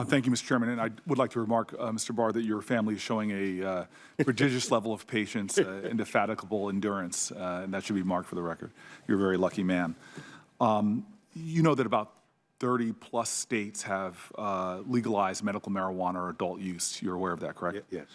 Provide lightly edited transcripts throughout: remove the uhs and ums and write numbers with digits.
Thank you, Mr. Chairman. And I would like to remark, Mr. Barr, that your family is showing a prodigious level of patience, indefatigable endurance, and that should be marked for the record. You're a very lucky man. You know that about 30-plus states have legalized medical marijuana or adult use. You're aware of that, correct? Yes.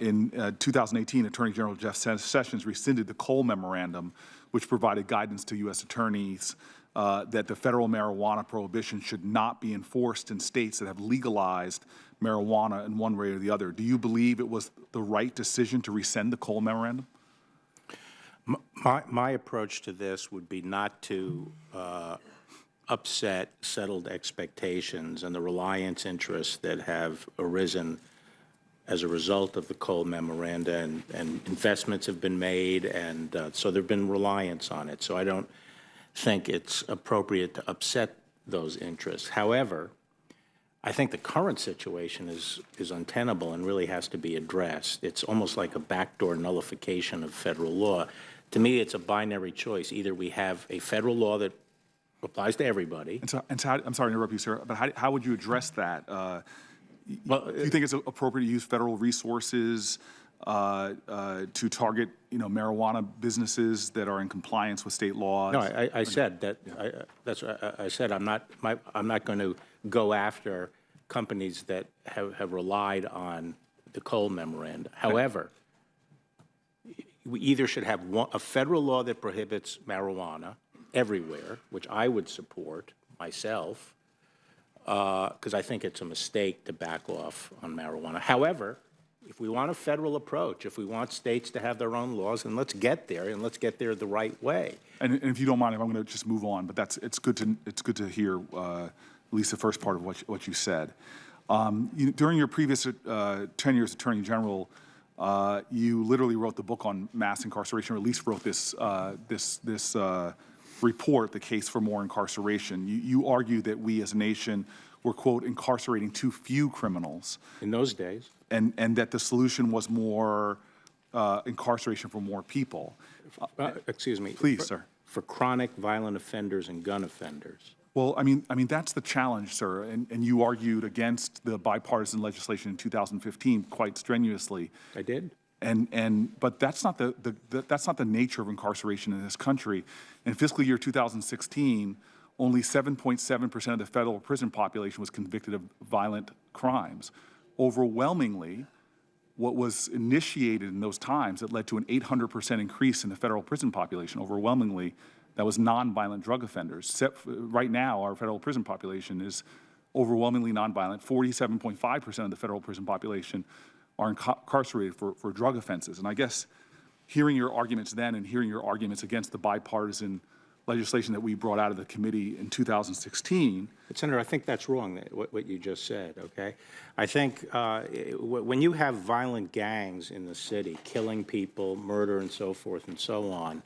In 2018, Attorney General Jeff Sessions rescinded the Cole Memorandum, which provided guidance to U.S. attorneys that the federal marijuana prohibition should not be enforced in states that have legalized marijuana in one way or the other. Do you believe it was the right decision to rescind the Cole Memorandum? My approach to this would be not to upset settled expectations and the reliance interests that have arisen as a result of the Cole Memoranda, and investments have been made, and so there have been reliance on it. So I don't think it's appropriate to upset those interests. However, I think the current situation is untenable and really has to be addressed. It's almost like a backdoor nullification of federal law. To me, it's a binary choice. Either we have a federal law that applies to everybody. And so I'm sorry to interrupt you, sir, but how would you address that? Well, do you think it's appropriate to use federal resources to target, marijuana businesses that are in compliance with state laws? No, I said that. Yeah. I said I'm not going to go after companies that have relied on the Cole Memoranda. However, we either should have a federal law that prohibits marijuana everywhere, which I would support myself, because I think it's a mistake to back off on marijuana. However, if we want a federal approach, if we want states to have their own laws, then let's get there, and let's get there the right way. And if you don't mind, I'm going to just move on. But it's good to hear at least the first part of what you said. During your previous 10 years Attorney General, you literally wrote the book on mass incarceration, or at least wrote this report, The Case for More Incarceration. You argue that we as a nation were, quote, incarcerating too few criminals. In those days. And that the solution was more incarceration for more people. Excuse me. Please, sir. For chronic violent offenders and gun offenders. Well, I mean that's the challenge, sir. And you argued against the bipartisan legislation in 2015 quite strenuously. I did. But that's not the nature of incarceration in this country. In fiscal year 2016, only 7.7% of the federal prison population was convicted of violent crimes. Overwhelmingly, what was initiated in those times that led to an 800% increase in the federal prison population, overwhelmingly, that was nonviolent drug offenders. Right now, our federal prison population is overwhelmingly nonviolent. 47.5% of the federal prison population are incarcerated for drug offenses. And I guess hearing your arguments then and hearing your arguments against the bipartisan legislation that we brought out of the committee in 2016. Senator, I think that's wrong, what you just said, okay? I think when you have violent gangs in the city, killing people, murder and so forth and so on,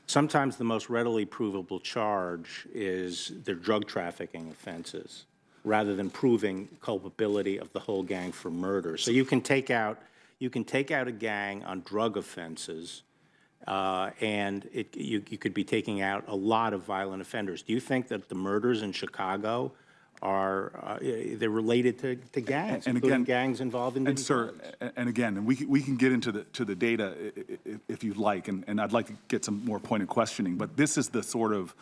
sometimes the most readily provable charge is their drug trafficking offenses, rather than proving culpability of the whole gang for murder. So you can take out a gang on drug offenses, and you could be taking out a lot of violent offenders. Do you think that the murders in Chicago are they're related to gangs, and including gangs involved in? And sir, and we can get into the data if you'd like, and I'd like to get some more pointed questioning. But this is the sort of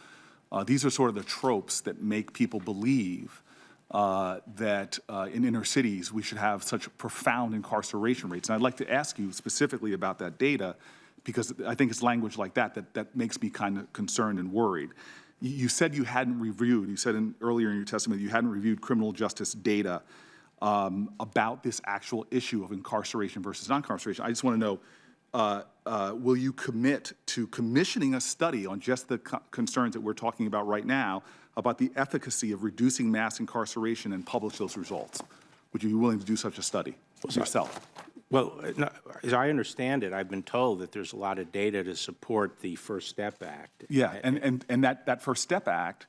these are sort of the tropes that make people believe that in inner cities we should have such profound incarceration rates. And I'd like to ask you specifically about that data, because I think it's language like that makes me kind of concerned and worried. You said you hadn't reviewed, you said earlier in your testimony you hadn't reviewed criminal justice data about this actual issue of incarceration versus non-incarceration. I just want to know, will you commit to commissioning a study on just the concerns that we're talking about right now about the efficacy of reducing mass incarceration and publish those results? Would you be willing to do such a study yourself? Well, no, as I understand it, I've been told that there's a lot of data to support the First Step Act. Yeah, and that First Step Act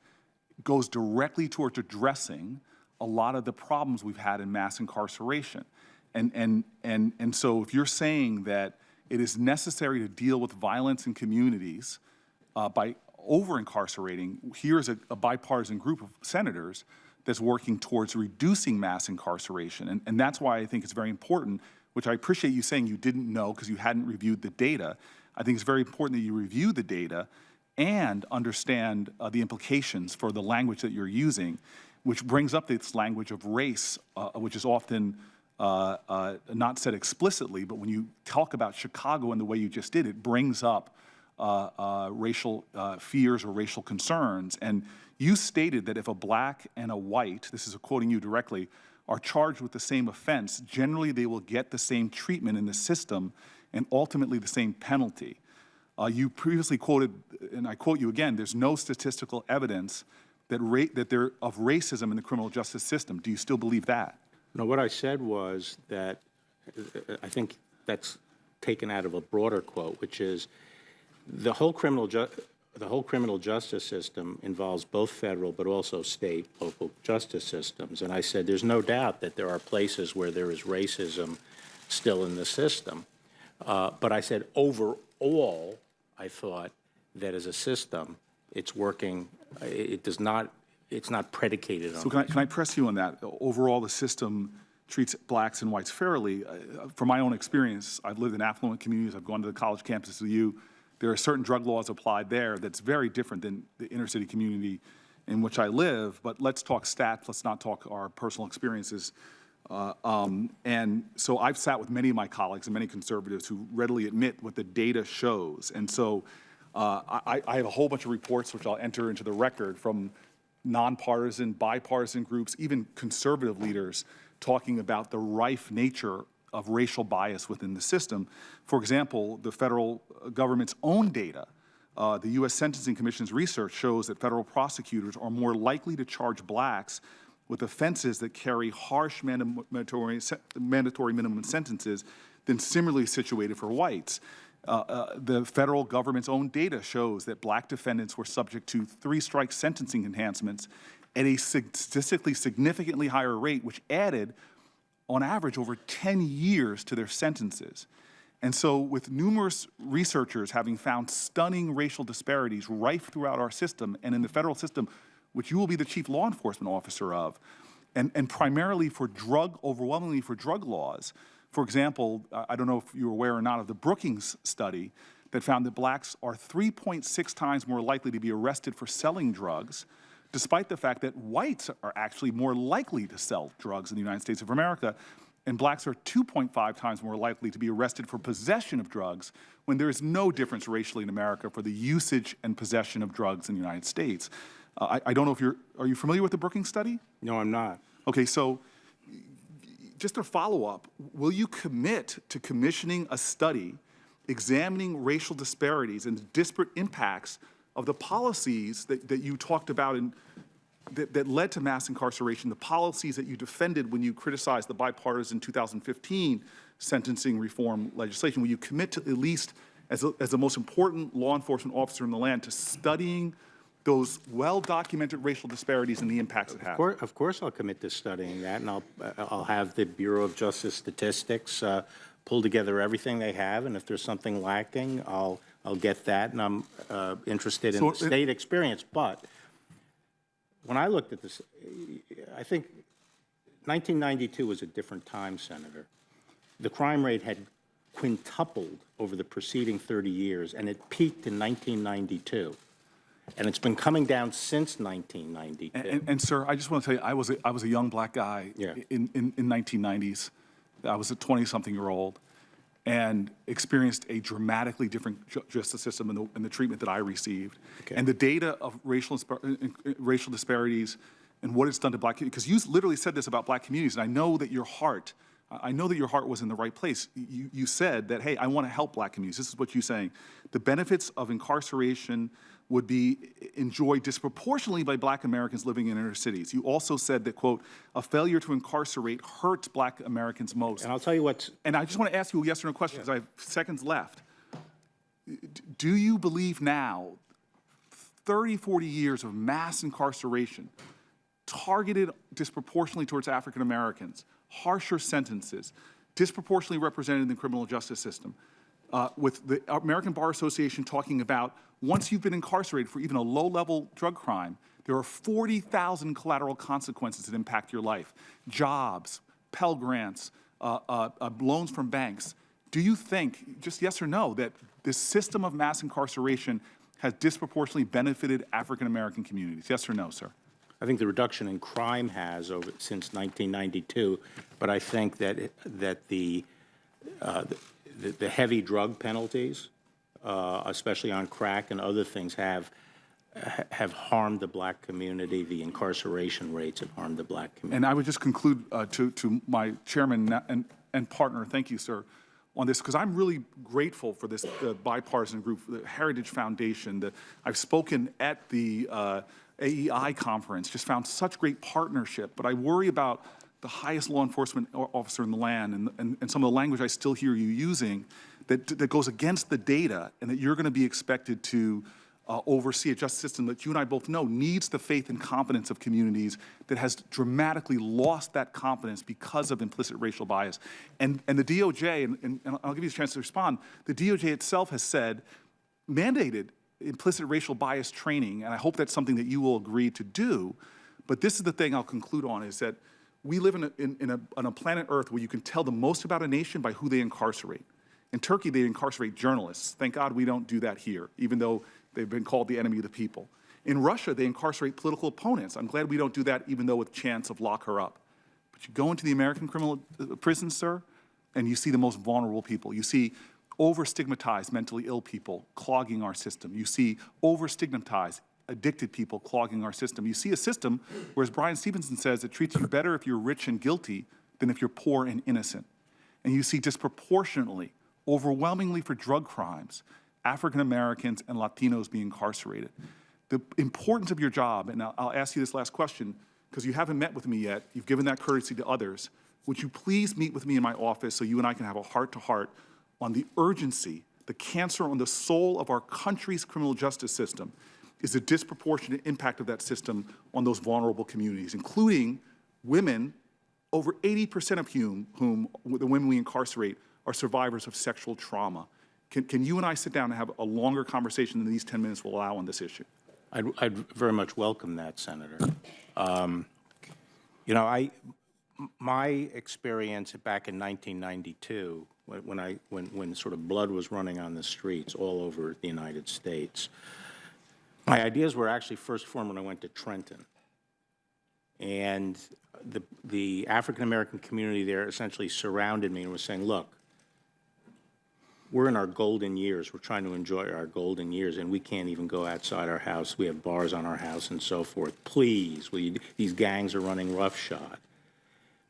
goes directly towards addressing a lot of the problems we've had in mass incarceration. And so if you're saying that it is necessary to deal with violence in communities by over-incarcerating, here's a bipartisan group of senators that's working towards reducing mass incarceration. And that's why I think it's very important, which I appreciate you saying you didn't know because you hadn't reviewed the data. I think it's very important that you review the data and understand the implications for the language that you're using, which brings up this language of race, which is often not said explicitly, but when you talk about Chicago in the way you just did, it brings up racial fears or racial concerns. And you stated that if a black and a white, this is quoting you directly, are charged with the same offense, generally they will get the same treatment in the system and ultimately the same penalty. You previously quoted, and I quote you again, there's no statistical evidence that there of racism in the criminal justice system. Do you still believe that? No, what I said was that I think that's taken out of a broader quote, which is the whole criminal justice system involves both federal but also state, local justice systems. And I said there's no doubt that there are places where there is racism still in the system. But I said overall, I thought that as a system, it's working. It's not predicated on. So can I press you on that? Overall, the system treats blacks and whites fairly. From my own experience, I've lived in affluent communities. I've gone to the college campuses with you. There are certain drug laws applied there that's very different than the inner city community in which I live. But let's talk stats. Let's not talk our personal experiences. And so I've sat with many of my colleagues and many conservatives who readily admit what the data shows. And so I have a whole bunch of reports which I'll enter into the record from nonpartisan, bipartisan groups, even conservative leaders talking about the rife nature of racial bias within the system. For example, the federal government's own data, the U.S. Sentencing Commission's research shows that federal prosecutors are more likely to charge blacks with offenses that carry harsh mandatory minimum sentences than similarly situated for whites. The federal government's own data shows that black defendants were subject to 3-strike sentencing enhancements at a statistically significantly higher rate, which added, on average, over 10 years to their sentences. And so with numerous researchers having found stunning racial disparities rife throughout our system and in the federal system, which you will be the chief law enforcement officer of, and primarily for overwhelmingly for drug laws. For example, I don't know if you're aware or not of the Brookings study that found that blacks are 3.6 times more likely to be arrested for selling drugs, despite the fact that whites are actually more likely to sell drugs in the United States of America, and blacks are 2.5 times more likely to be arrested for possession of drugs when there is no difference racially in America for the usage and possession of drugs in the United States. I don't know if are you familiar with the Brookings study? No, I'm not. Okay, so just a follow-up, will you commit to commissioning a study examining racial disparities and the disparate impacts of the policies that you talked about and that led to mass incarceration, the policies that you defended when you criticized the bipartisan 2015 sentencing reform legislation? Will you commit to, at least as the most important law enforcement officer in the land, to studying those well-documented racial disparities and the impacts it has? Of course I'll commit to studying that, and I'll have the Bureau of Justice Statistics pull together everything they have, and if there's something lacking, I'll get that, and I'm interested in the state experience. But when I looked at this, I think 1992 was a different time, Senator. The crime rate had quintupled over the preceding 30 years, and it peaked in 1992. And it's been coming down since 1992. And sir, I just want to tell you, I was a young black guy in 1990s. I was a 20-something-year-old and experienced a dramatically different justice system in the treatment that I received. Okay. And the data of racial disparities and what it's done to black communities, because you literally said this about black communities, and I know that your heart was in the right place. You said that, hey, I want to help black communities. This is what you're saying. The benefits of incarceration would be enjoyed disproportionately by black Americans living in inner cities. You also said that, quote, a failure to incarcerate hurts black Americans most. And I'll tell you what's... And I just want to ask you a yes or no question, because I have seconds left. Do you believe now, 30, 40 years of mass incarceration, targeted disproportionately towards African Americans, harsher sentences, disproportionately represented in the criminal justice system, with the American Bar Association talking about once you've been incarcerated for even a low-level drug crime, There are 40,000 collateral consequences that impact your life. Jobs, Pell Grants, loans from banks. Do you think, just yes or no, that this system of mass incarceration has disproportionately benefited African-American communities? Yes or no, sir? I think the reduction in crime has since 1992, but I think that the heavy drug penalties, especially on crack and other things, have harmed the black community. The incarceration rates have harmed the black community. And I would just conclude to my chairman and partner, thank you, sir, on this, because I'm really grateful for this bipartisan group, the Heritage Foundation. I've spoken at the AEI conference, just found such great partnership, but I worry about the highest law enforcement officer in the land and some of the language I still hear you using that goes against the data, and that you're going to be expected to oversee a justice system that you and I both know needs the faith and confidence of communities, that has dramatically lost that confidence because of implicit racial bias. And the DOJ, and I'll give you a chance to respond, the DOJ itself has said, mandated implicit racial bias training, and I hope that's something that you will agree to do. But this is the thing I'll conclude on, is that we live on a planet Earth where you can tell the most about a nation by who they incarcerate. In Turkey, they incarcerate journalists. Thank God we don't do that here, even though they've been called the enemy of the people. In Russia, they incarcerate political opponents. I'm glad we don't do that, even though with chance of lock her up. But you go into the American criminal prisons, sir, and you see the most vulnerable people. You see over-stigmatized mentally ill people clogging our system. You see over-stigmatized addicted people clogging our system. You see a system where, as Brian Stevenson says, it treats you better if you're rich and guilty than if you're poor and innocent. And you see disproportionately, overwhelmingly for drug crimes, African Americans and Latinos being incarcerated. The importance of your job, and I'll ask you this last question, because you haven't met with me yet, you've given that courtesy to others. Would you please meet with me in my office so you and I can have a heart-to-heart on the urgency, the cancer on the soul of our country's criminal justice system is the disproportionate impact of that system on those vulnerable communities, including women, over 80% of whom the women we incarcerate are survivors of sexual trauma. Can you and I sit down and have a longer conversation than these 10 minutes will allow on this issue? I'd very much welcome that, Senator. You know, my experience back in 1992, when sort of blood was running on the streets all over the United States, my ideas were actually first formed when I went to Trenton. And the African-American community there essentially surrounded me and was saying, look, we're in our golden years. We're trying to enjoy our golden years, and we can't even go outside our house. We have bars on our house and so forth. Please, these gangs are running roughshod.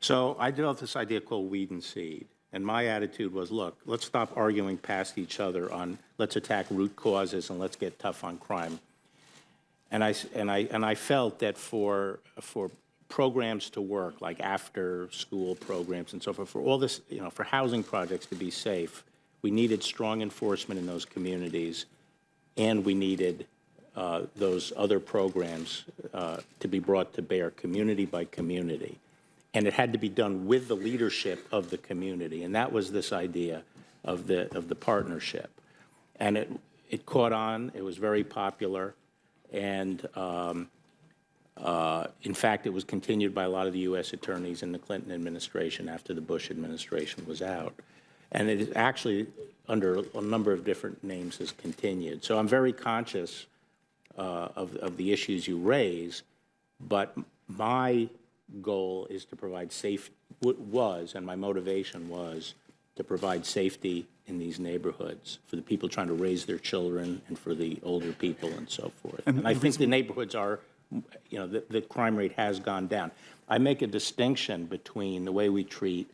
So I developed this idea called weed and seed. And my attitude was, look, let's stop arguing past each other on let's attack root causes and let's get tough on crime. And I felt that for programs to work, like after-school programs and so forth, for all this, you know, for housing projects to be safe, we needed strong enforcement in those communities, and we needed those other programs to be brought to bear community by community. And it had to be done with the leadership of the community, and that was this idea of the partnership. And it caught on. It was very popular, and in fact, it was continued by a lot of the U.S. attorneys in the Clinton administration after the Bush administration was out. And it is actually, under a number of different names, has continued. So I'm very conscious of the issues you raise, but my goal is to provide and my motivation was to provide safety in these neighborhoods for the people trying to raise their children and for the older people and so forth. And I think the neighborhoods are, you know, the crime rate has gone down. I make a distinction between the way we treat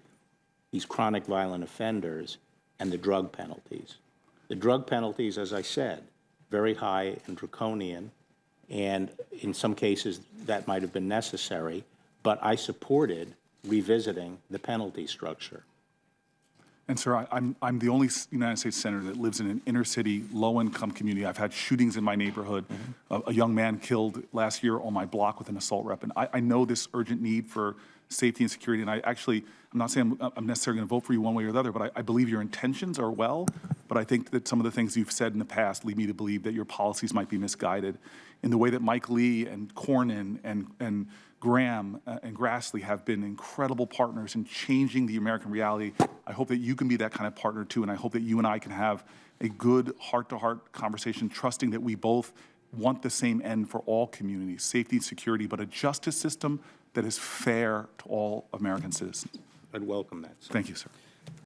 these chronic violent offenders and the drug penalties. The drug penalties, as I said, very high and draconian, and in some cases that might have been necessary, but I supported revisiting the penalty structure. And sir, I'm the only United States senator that lives in an inner city, low-income community. I've had shootings in my neighborhood. A young man killed last year on my block with an assault weapon. I know this urgent need for safety and security, and I'm not saying I'm necessarily going to vote for you one way or the other, but I believe your intentions are well, but I think that some of the things you've said in the past lead me to believe that your policies might be misguided in the way that Mike Lee and Cornyn and Graham and Grassley have been incredible partners in changing the American reality. I hope that you can be that kind of partner too, and I hope that you and I can have a good heart-to-heart conversation, trusting that we both want the same end for all communities, safety and security, but a justice system that is fair to all American citizens. I'd welcome that, sir. Thank you, sir.